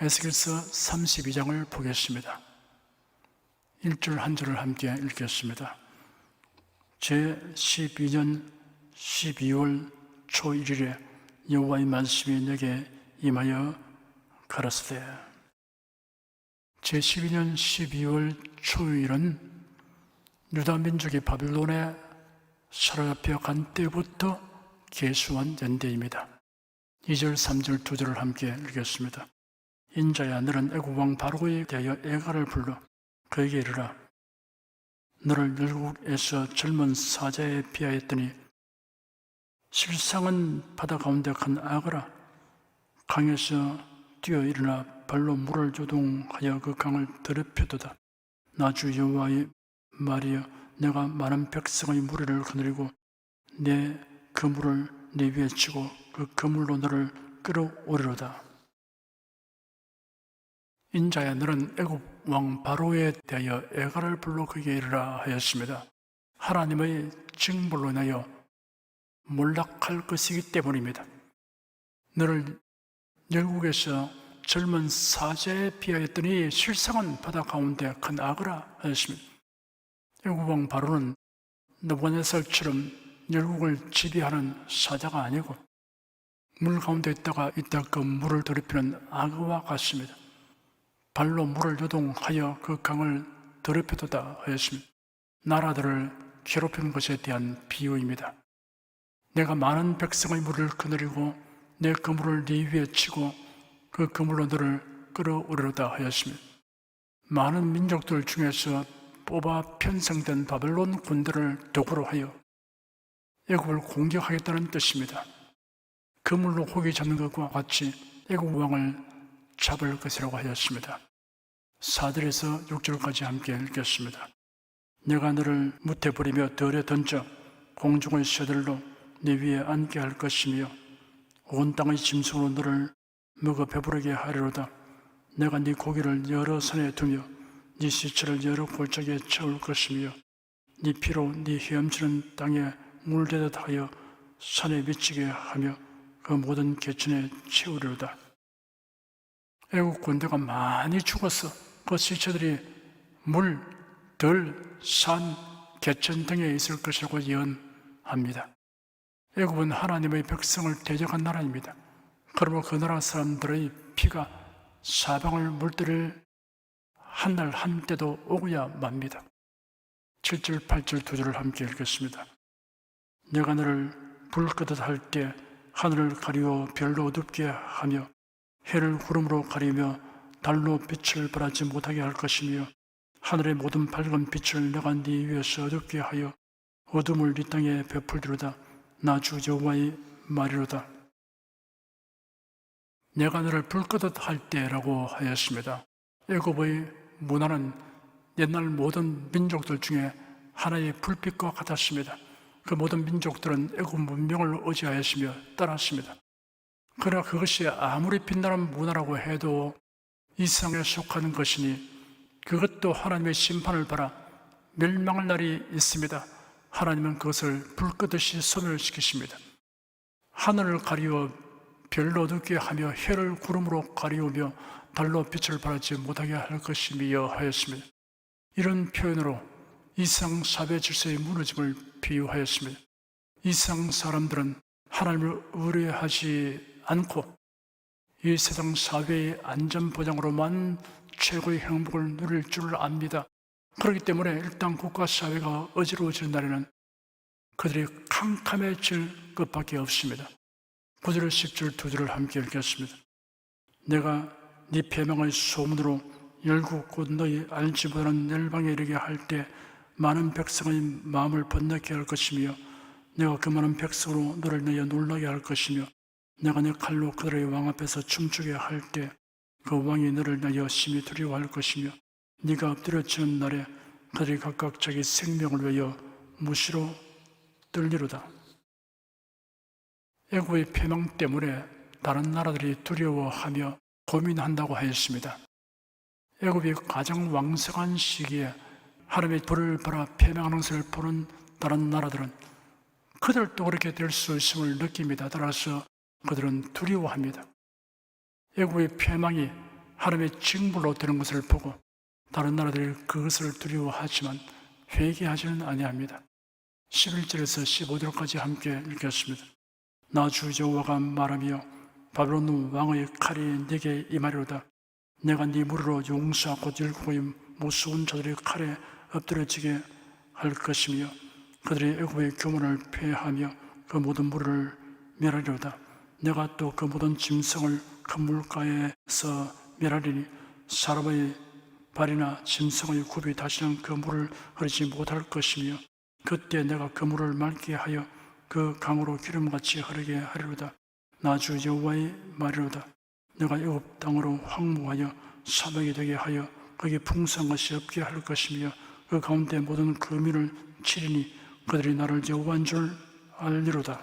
에스겔서 32장을 보겠습니다. 1절 한 절을 함께 읽겠습니다. 제12년 12월 초 1일에 여호와의 말씀이 내게 임하여 가라사대. 제12년 12월 초일은 유다 민족이 바빌론에 사로잡혀 간 때부터 계수한 연대입니다. 2절, 3절, 2절을 함께 읽겠습니다. 인자야, 너는 애굽 왕 바로에 대하여 애가를 불러 그에게 이르라. 너를 열국에서 젊은 사자에 비하였더니 실상은 바다 가운데 큰 악어라. 강에서 뛰어 일어나 발로 물을 조동하여 그 강을 더럽혀도다. 나 주 여호와의 말이여, 내가 많은 백성의 무리를 거느리고 내 그물을 네 위에 치고 그 그물로 너를 끌어오리로다. 인자야, 너는 애굽 왕 바로에 대하여 애가를 불러 그에게 이르라 하였습니다. 하나님의 징벌로 인하여 몰락할 것이기 때문입니다. 너를 열국에서 젊은 사자에 비하였더니 실상은 바다 가운데 큰 악어라 하였습니다. 애굽 왕 바로는 느부갓네살처럼 열국을 지배하는 사자가 아니고 물 가운데 있다가 그 물을 더럽히는 악어와 같습니다. 발로 물을 요동하여 그 강을 더럽혀도다 하였습니다. 나라들을 괴롭히는 것에 대한 비유입니다. 내가 많은 백성의 물을 거느리고 내 그물을 네 위에 치고 그 그물로 너를 끌어오리로다 하였습니다. 많은 민족들 중에서 뽑아 편성된 바벨론 군대를 도구로 하여 애굽을 공격하겠다는 뜻입니다. 그물로 고기 잡는 것과 같이 애굽 왕을 잡을 것이라고 하였습니다. 4절에서 6절까지 함께 읽겠습니다. 내가 너를 무태버리며 덜에 던져 공중의 새들로 네 위에 앉게 할 것이며 온 땅의 짐승으로 너를 먹어 배부르게 하리로다. 내가 네 고기를 여러 산에 두며 네 시체를 여러 골짜기에 채울 것이며 네 피로 네 헤엄치는 땅에 물되듯 하여 산에 미치게 하며 그 모든 개천에 채우리로다. 애국 군대가 많이 죽었어. 그 시체들이 물, 들, 산, 개천 등에 있을 것이라고 예언합니다. 애굽은 하나님의 백성을 대적한 나라입니다. 그러므로 그 나라 사람들의 피가 사방을 물들일 한날 한때도 오고야 맙니다. 7절, 8절, 2절을 함께 읽겠습니다. 내가 너를 불 끄듯 할 때 하늘을 가리워 별로 어둡게 하며 해를 구름으로 가리며 달로 빛을 발하지 못하게 할 것이며 하늘의 모든 밝은 빛을 내가 네 위에서 어둡게 하여 어둠을 네 땅에 베풀리로다. 나 주 여호와의 말이로다. 내가 너를 불 끄듯 할 때라고 하였습니다. 애굽의 문화는 옛날 모든 민족들 중에 하나의 불빛과 같았습니다. 그 모든 민족들은 애굽 문명을 의지하였으며 따랐습니다. 그러나 그것이 아무리 빛나는 문화라고 해도 이상에 속하는 것이니 그것도 하나님의 심판을 받아 멸망할 날이 있습니다. 하나님은 그것을 불끄듯이 소멸시키십니다. 하늘을 가리워 별로 어둡게 하며 해를 구름으로 가리우며 달로 빛을 발하지 못하게 할 것이며 하였습니다. 이런 표현으로 이상 사회 질서의 무너짐을 비유하였습니다. 이상 사람들은 하나님을 의뢰하지 않고 이 세상 사회의 안전보장으로만 최고의 행복을 누릴 줄 압니다. 그렇기 때문에 일단 국가 사회가 어지러워지는 날에는 그들이 캄캄해질 것밖에 없습니다. 9절, 10절, 2절을 함께 읽겠습니다. 내가 네 패망의 소문으로 열국 곧 너희 알지 못하는 열방에 이르게 할 때 많은 백성의 마음을 번뇌케 할 것이며 내가 그 많은 백성으로 너를 내어 놀라게 할 것이며 내가 내 칼로 그들의 왕 앞에서 춤추게 할 때 그 왕이 너를 내어 심히 두려워할 것이며 네가 엎드려지는 날에 그들이 각각 자기 생명을 위하여 무시로 떨리로다. 애굽의 패망 때문에 다른 나라들이 두려워하며 고민한다고 하였습니다. 애굽이 가장 왕성한 시기에 하나님의 불을 받아 패망하는 것을 보는 다른 나라들은 그들도 그렇게 될 수 있음을 느낍니다. 따라서 그들은 두려워합니다. 애굽의 패망이 하나님의 징벌로 되는 것을 보고 다른 나라들이 그것을 두려워하지만 회개하지는 아니합니다. 11절에서 15절까지 함께 읽겠습니다. 나 주 여호와가 말하며 바벨론 왕의 칼이 네게 임하리로다. 내가 네 무리로 용사하고 일곱의 무서운 자들의 칼에 엎드려지게 할 것이며 그들이 애굽의 교문을 폐하며 그 모든 무리를 멸하리로다. 내가 또 그 모든 짐승을 큰 물가에서 멸하리니 사람의 발이나 짐승의 굽이 다시는 그 물을 흐르지 못할 것이며 그때 내가 그 물을 맑게 하여 그 강으로 기름같이 흐르게 하리로다. 나 주 여호와의 말이로다. 내가 애굽 땅으로 황무하여 사막이 되게 하여 거기 풍성한 것이 없게 할 것이며 그 가운데 모든 거민을 치리니 그들이 나를 여호와인 줄 알리로다.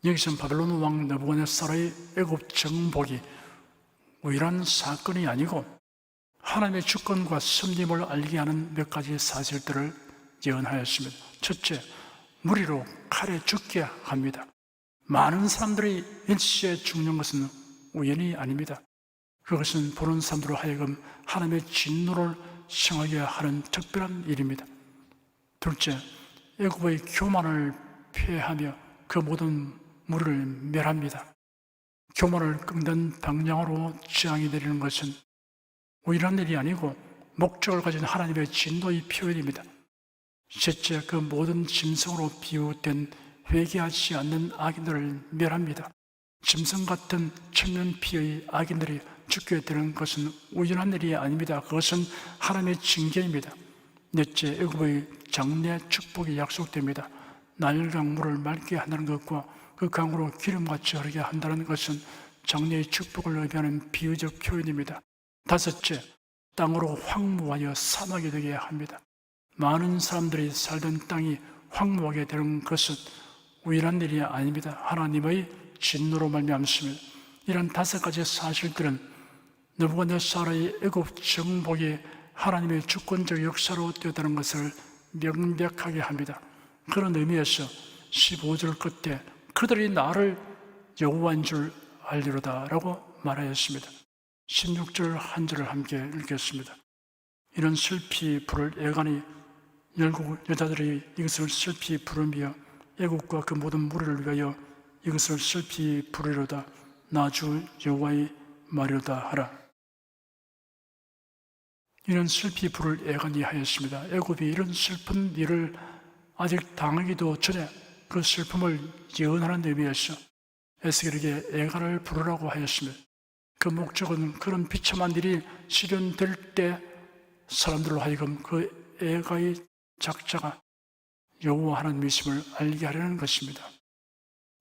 여기서는 바벨론 왕 느부갓네살의 애굽 정복이 우연한 사건이 아니고 하나님의 주권과 섭림을 알게 하는 몇 가지 사실들을 예언하였습니다. 첫째, 무리로 칼에 죽게 합니다. 많은 사람들이 일시에 죽는 것은 우연이 아닙니다. 그것은 보는 사람들로 하여금 하나님의 진노를 생하게 하는 특별한 일입니다. 둘째, 애굽의 교만을 폐하며 그 모든 무리를 멸합니다. 교만을 꺾는 방향으로 재앙이 내리는 것은 우연한 일이 아니고 목적을 가진 하나님의 진노의 표현입니다. 셋째, 그 모든 짐승으로 비유된 회개하지 않는 악인들을 멸합니다. 짐승 같은 천면피의 악인들이 죽게 되는 것은 우연한 일이 아닙니다. 그것은 하나님의 징계입니다. 넷째, 애굽의 장래 축복이 약속됩니다. 나일강 물을 맑게 한다는 것과 그 강으로 기름같이 흐르게 한다는 것은 장래의 축복을 의미하는 비유적 표현입니다. 다섯째, 땅으로 황무하여 사막이 되게 합니다. 많은 사람들이 살던 땅이 황무하게 되는 것은 우연한 일이 아닙니다. 하나님의 진노로 말미암습니다. 이런 다섯 가지 사실들은 느부갓네살의 애굽 정복이 하나님의 주권적 역사로 되었다는 것을 명백하게 합니다. 그런 의미에서 15절 끝에 그들이 나를 여호와인 줄 알리로다 라고 말하였습니다. 16절 한 절을 함께 읽겠습니다. 이런 슬피 부를 애간히 열국 여자들이 이것을 슬피 부르며 애국과 그 모든 무리를 위하여 이것을 슬피 부르리로다. 나 주 여호와의 말이로다 하라. 이런 슬피 부를 애간히 하였습니다. 애굽이 이런 슬픈 일을 아직 당하기도 전에 그 슬픔을 예언하는 의미에서 에스겔에게 애가를 부르라고 하였습니다. 그 목적은 그런 비참한 일이 실현될 때 사람들로 하여금 그 애가의 작자가 여호와 하나님이심을 알게 하려는 것입니다.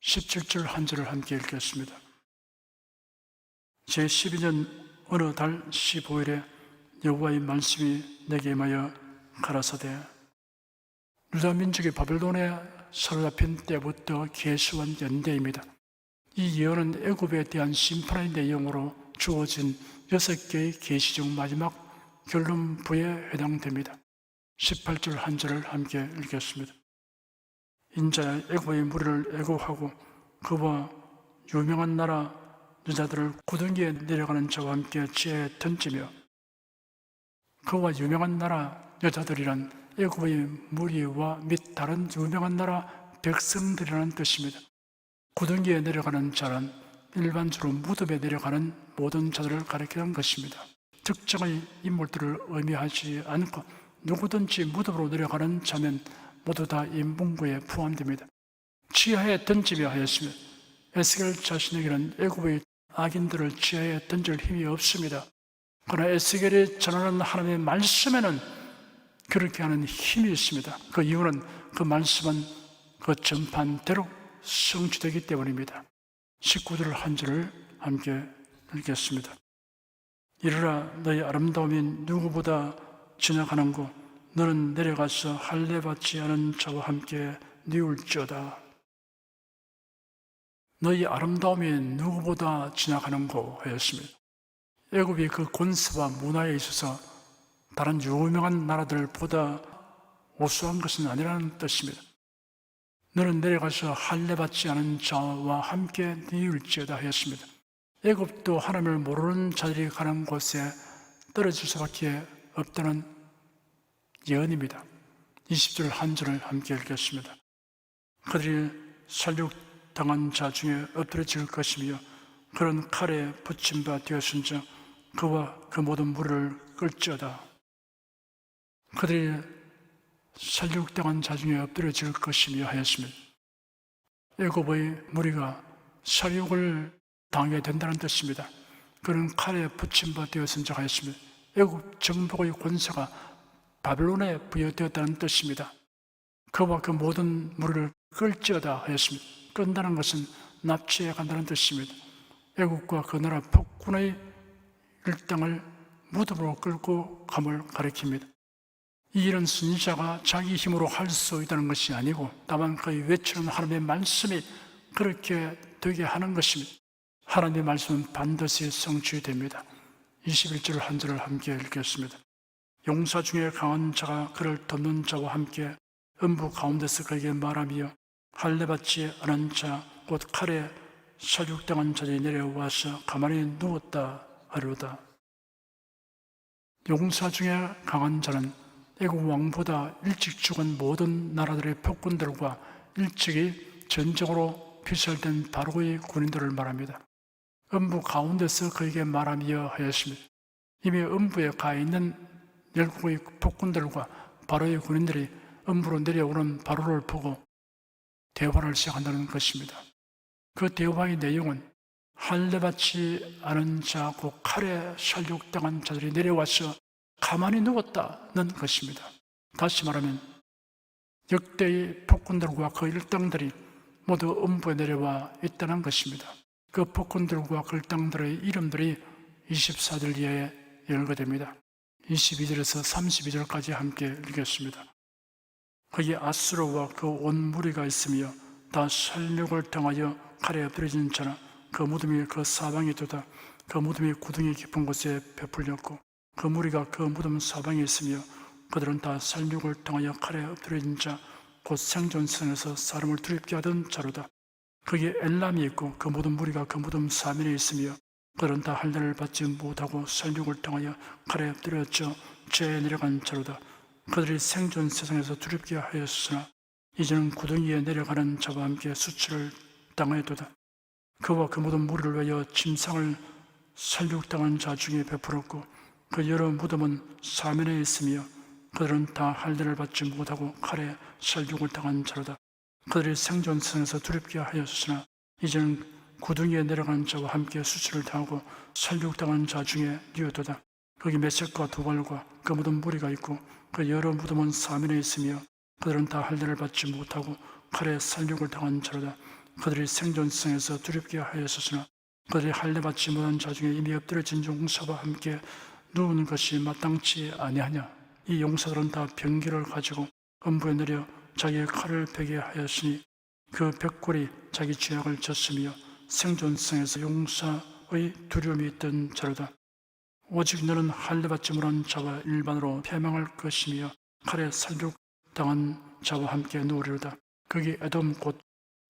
17절 한 절을 함께 읽겠습니다. 제12년 어느 달 15일에 여호와의 말씀이 내게 임하여 가라사대 유다 민족이 바벨론에 사로잡힌 때부터 계수한 연대입니다. 이 예언은 애굽에 대한 심판의 내용으로 주어진 6개의 계시 중 마지막 결론부에 해당됩니다. 18절 한 절을 함께 읽겠습니다. 인자야 애굽의 무리를 애고하고 그와 유명한 나라 여자들을 구덩이에 내려가는 자와 함께 지혜에 던지며 그와 유명한 나라 여자들이란 애굽의 무리와 및 다른 유명한 나라 백성들이라는 뜻입니다. 구덩이에 내려가는 자는 일반적으로 무덤에 내려가는 모든 자들을 가리키는 것입니다. 특정의 인물들을 의미하지 않고 누구든지 무덤으로 내려가는 자면 모두 다 이 문구에 포함됩니다. 지하에 던지며 하였으며 에스겔 자신에게는 애굽의 악인들을 지하에 던질 힘이 없습니다. 그러나 에스겔이 전하는 하나님의 말씀에는 그렇게 하는 힘이 있습니다. 그 이유는 그 말씀은 그 전판대로 성취되기 때문입니다. 19절 한 절을 함께 읽겠습니다. 이르라 너희 아름다움이 누구보다 지나가는고 너는 내려가서 할례 받지 않은 자와 함께 뉘울지어다. 너희 아름다움이 누구보다 지나가는고 하였습니다. 애굽이 그 권세와 문화에 있어서 다른 유명한 나라들보다 우수한 것은 아니라는 뜻입니다. 너는 내려가서 할례 받지 않은 자와 함께 뉘울지어다 하였습니다. 애굽도 하나님을 모르는 자들이 가는 곳에 떨어질 수밖에 없다는 예언입니다. 20절 한 절을 함께 읽겠습니다. 그들이 살육당한 자 중에 엎드려질 것이며 그런 칼에 붙임 바 되었은즉 그와 그 모든 무리를 끌지어다. 그들이 살육당한 자 중에 엎드려질 것이며 하였습니다. 애굽의 무리가 살육을 당하게 된다는 뜻입니다. 그는 칼에 붙임 바 되었은즉 하였습니다. 애굽 정복의 권세가 바벨론에 부여되었다는 뜻입니다. 그와 그 모든 무리를 끌지어다 하였습니다. 끈다는 것은 납치해 간다는 뜻입니다. 애국과 그 나라 폭군의 일당을 무덤으로 끌고 감을 가리킵니다. 이 일은 선지자가 자기 힘으로 할 수 있다는 것이 아니고 다만 그의 외치는 하나님의 말씀이 그렇게 되게 하는 것입니다. 하나님의 말씀은 반드시 성취됩니다. 21절 한 절을 함께 읽겠습니다. 용사 중에 강한 자가 그를 돕는 자와 함께 음부 가운데서 그에게 말하며 할례받지 않은 자 곧 칼에 살육당한 자들이 내려와서 가만히 누웠다 하려다. 용사 중에 강한 자는 애국 왕보다 일찍 죽은 모든 나라들의 폭군들과 일찍이 전적으로 피살된 바로의 군인들을 말합니다. 음부 가운데서 그에게 말하며 하였습니다. 이미 음부에 가 있는 열국의 폭군들과 바로의 군인들이 음부로 내려오는 바로를 보고 대화를 시작한다는 것입니다. 그 대화의 내용은 할례받지 않은 자, 곧 칼에 살육당한 자들이 내려와서 가만히 누웠다는 것입니다. 다시 말하면 역대의 폭군들과 그 일당들이 모두 음부에 내려와 있다는 것입니다. 그 폭군들과 그 일당들의 이름들이 24절 이하에 열거됩니다. 22절에서 32절까지 함께 읽겠습니다. 거기 아수르와 그 온 무리가 있으며 다 살육을 당하여 칼에 엎드려진 자나 그 무덤이 그 사방에 두다. 그 무덤이 구덩이 깊은 곳에 베풀렸고 그 무리가 그 무덤 사방에 있으며 그들은 다 살육을 당하여 칼에 엎드려진 자 곧 생존성에서 사람을 두렵게 하던 자로다. 거기 엘람이 있고 그 모든 무리가 그 무덤 사면에 있으며 그들은 다 할례를 받지 못하고 살육을 당하여 칼에 엎드려져 죄에 내려간 자로다. 그들이 생존 세상에서 두렵게 하였으나 이제는 구덩이에 내려가는 자와 함께 수치를 당하였도다. 그와 그 모든 무리를 위하여 침상을 살육당한 자 중에 베풀었고 그 여러 무덤은 사면에 있으며 그들은 다 할례를 받지 못하고 칼에 살육을 당한 자로다. 그들이 생존성에서 두렵게 하였으나 이제는 구덩이에 내려간 자와 함께 수치를 당하고 살육당한 자 중에 뉘었도다. 거기 메섹과 두발과 그 모든 무리가 있고 그 여러 무덤은 사면에 있으며 그들은 다 할례를 받지 못하고 칼에 살육을 당한 자로다. 그들이 생존성에서 두렵게 하였으나 그들이 할례 받지 못한 자 중에 이미 엎드려진 용사와 함께 누우는 것이 마땅치 아니하냐. 이 용사들은 다 병기를 가지고 음부에 내려 자기의 칼을 베게 하였으니 그 벽골이 자기 죄악을 졌으며 생존성에서 용사의 두려움이 있던 자로다. 오직 너는 할례 받지 못한 자와 일반으로 패망할 것이며 칼에 살육당한 자와 함께 누우리로다. 거기 에돔 곧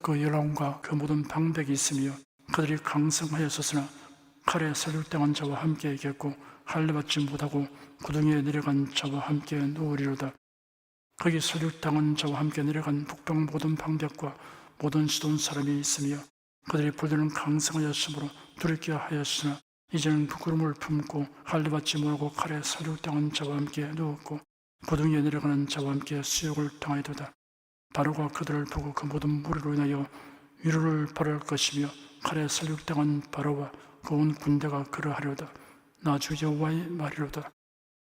그 열왕과 그 모든 방백이 있으며 그들이 강성하였으나 칼에 살육당한 자와 함께 있겠고 할례 받지 못하고 구덩이에 내려간 자와 함께 누우리로다. 거기 살육당한 자와 함께 내려간 북방 모든 방백과 모든 시돈 사람이 있으며 그들이 볼때는 강성하였으므로 두렵게 하였으나 이제는 부끄러움을 품고 할례 받지 못하고 칼에 살육당한 자와 함께 누웠고 구덩이에 내려가는 자와 함께 수욕을 당하였도다. 바로가 그들을 보고 그 모든 무리로 인하여 위로를 바랄 것이며 칼에 살육당한 바로와 그 온 군대가 그러하려다. 나 주 여호와의 말이로다.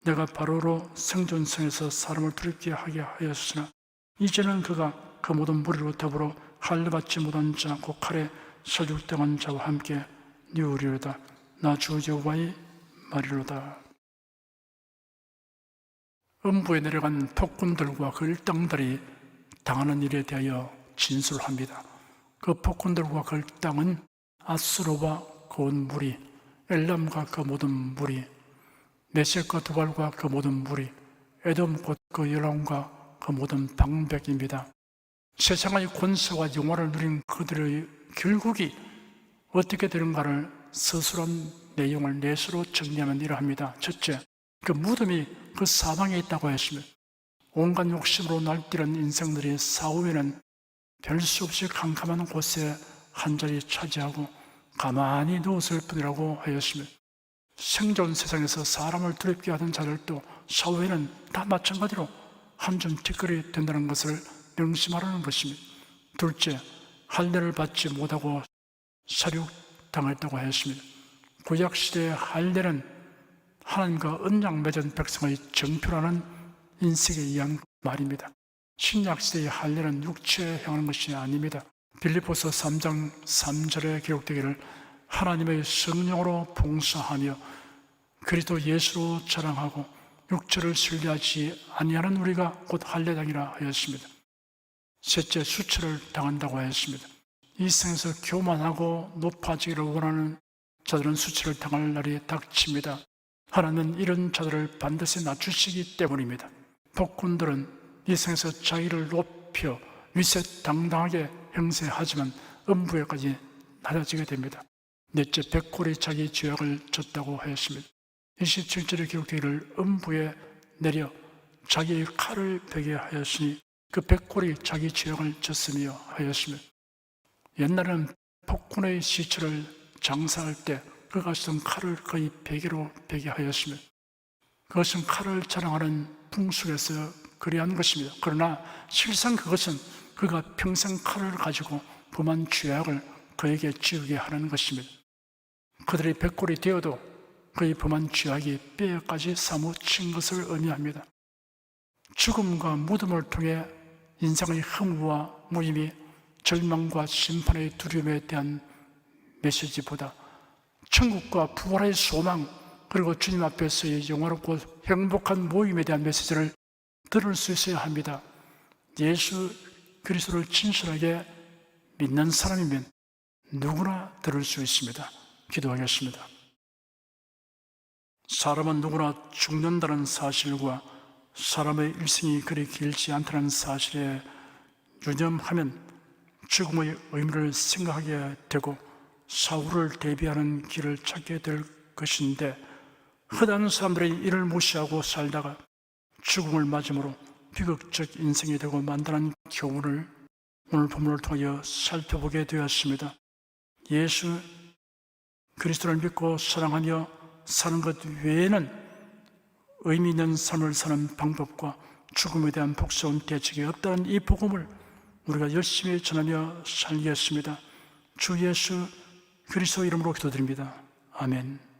내가 바로로 생존성에서 사람을 두렵게 하게 하였으나 이제는 그가 그 모든 무리로 더불어 할례 받지 못한 자 곧 칼에 살육당한 자와 함께 누우리로다. 나 주 여호와의 말이로다. 음부에 내려간 폭군들과 그 일당들이 당하는 일에 대하여 진술합니다. 그 폭군들과 그 일당은 아수르와 그 온 무리, 엘람과 그 모든 무리, 메섹과 두발과 그 모든 무리, 에돔 곧 그 열왕과 그 모든 방백입니다. 세상의 권세와 영화를 누린 그들의 결국이 어떻게 되는가를 서술한 내용을 넷으로 정리하면 이러합니다. 첫째, 그 무덤이 그 사방에 있다고 했으며 온갖 욕심으로 날뛰는 인생들이 사후에는 별 수 없이 캄캄한 곳에 한 자리 차지하고 가만히 누웠을 뿐이라고 하였으며 생존 세상에서 사람을 두렵게 하던 자들도 사후에는 다 마찬가지로 한 줌 티끌이 된다는 것을 명심하라는 것입니다. 둘째, 할례를 받지 못하고 사륙당했다고 하였습니다. 구약시대의 할례는 하나님과 언약 맺은 백성의 정표라는 인식에 의한 말입니다. 신약시대의 할례는 육체에 향하는 것이 아닙니다. 빌립보서 3장 3절에 기록되기를 하나님의 성령으로 봉사하며 그리스도 예수로 자랑하고 육체를 신뢰하지 아니하는 우리가 곧 할례당이라 하였습니다. 셋째, 수치를 당한다고 하였습니다. 이 세상에서 교만하고 높아지기를 원하는 자들은 수치를 당할 날이 닥칩니다. 하나님은 이런 자들을 반드시 낮추시기 때문입니다. 폭군들은 이 세상에서 자기를 높여 위세당당하게 행세하지만 음부에까지 낮아지게 됩니다. 넷째, 백골이 자기 죄악을 졌다고 하였습니다. 27절에 기록되기를 음부에 내려 자기의 칼을 베게 하였으니 그 백골이 자기 죄악을 졌으며 하였으며 옛날에는 폭군의 시체를 장사할 때 그가 쓰던 칼을 거의 베개로 베게 하였으며 그것은 칼을 자랑하는 풍속에서 그리한 것입니다. 그러나 실상 그것은 그가 평생 칼을 가지고 범한 죄악을 그에게 지우게 하는 것입니다. 그들이 백골이 되어도 그의 범한 죄악이 뼈에까지 사무친 것을 의미합니다. 죽음과 무덤을 통해 인생의 허무와 무의미, 절망과 심판의 두려움에 대한 메시지보다 천국과 부활의 소망, 그리고 주님 앞에서의 영원하고 행복한 모임에 대한 메시지를 들을 수 있어야 합니다. 예수 그리스도를 진실하게 믿는 사람이면 누구나 들을 수 있습니다. 기도하겠습니다. 사람은 누구나 죽는다는 사실과 사람의 일생이 그리 길지 않다는 사실에 유념하면 죽음의 의미를 생각하게 되고 사후를 대비하는 길을 찾게 될 것인데 흔한 사람들이 이를 무시하고 살다가 죽음을 맞음으로 비극적 인생이 되고 만다는 교훈을 오늘 본문을 통하여 살펴보게 되었습니다. 예수 그리스도를 믿고 사랑하며 사는 것 외에는 의미 있는 삶을 사는 방법과 죽음에 대한 복수원 대책이 없다는 이 복음을 우리가 열심히 전하며 살겠습니다. 주 예수 그리스도 이름으로 기도드립니다. 아멘.